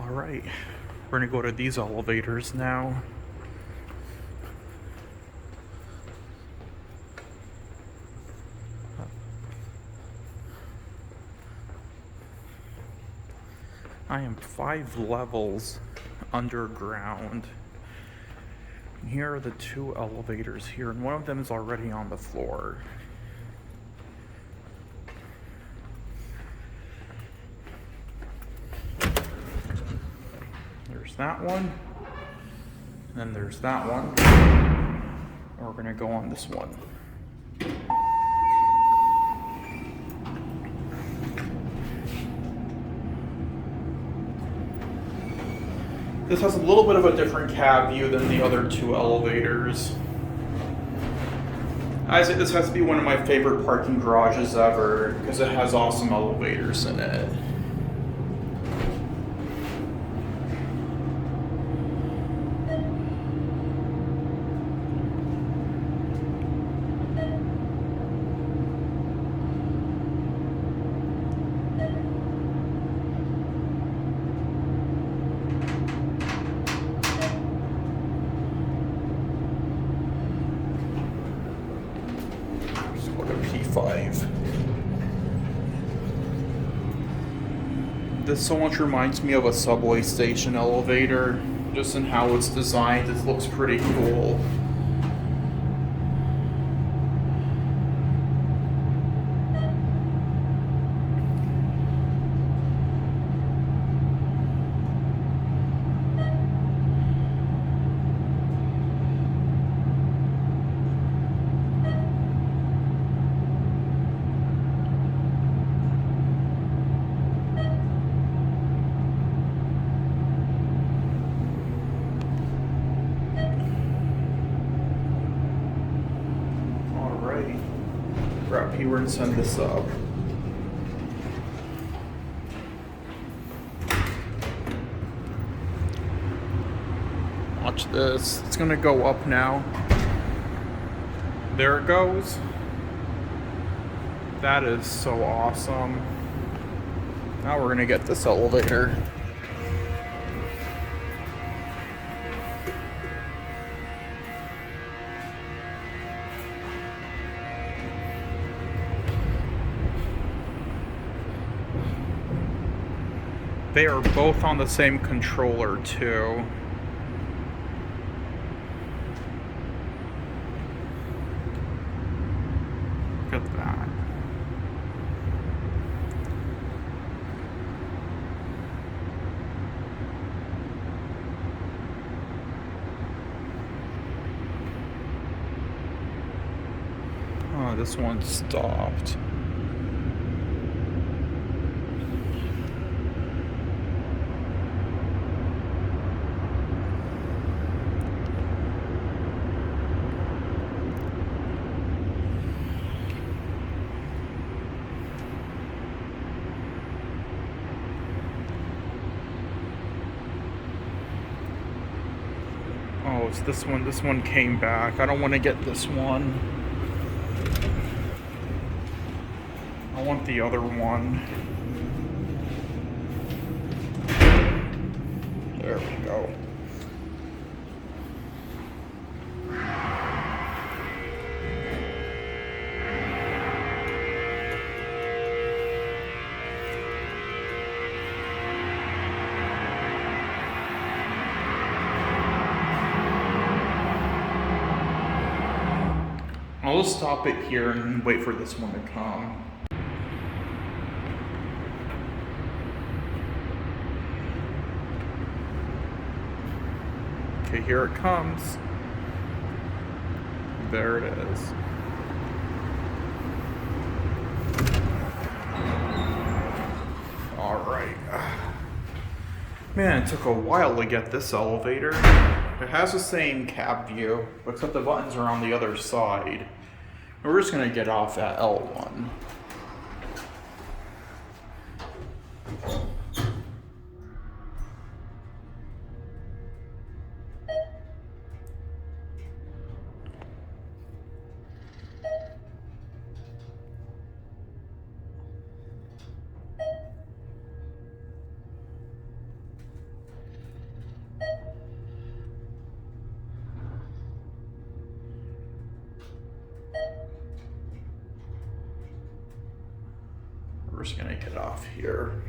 Alright, we're gonna go to these elevators now. I am 5 levels underground. And here are the 2 elevators here, and one of them is already on the floor. There's that one, and then there's that one. And we're gonna go on this one. This has a little bit of a different cab view than the other 2 elevators. I say this has to be one of my favorite parking garages ever because it has awesome elevators in it. This so much reminds me of a subway station elevator, just in how it's designed. It looks pretty cool. Grab here and send this up. Watch this. It's gonna go up now. There it goes. That is so awesome. Now we're gonna get this elevator. They are both on the same controller too. Look at that. Oh, this one stopped. Oh, it's this one. This one came back. I don't want to get this one. I want the other one. There we go. I'll just stop it here and wait for this one to come. Okay, here it comes. There it is. All right. Man, it took a while to get this elevator. It has the same cab view, except the buttons are on the other side. And we're just gonna get off at L1. We're just gonna get off here.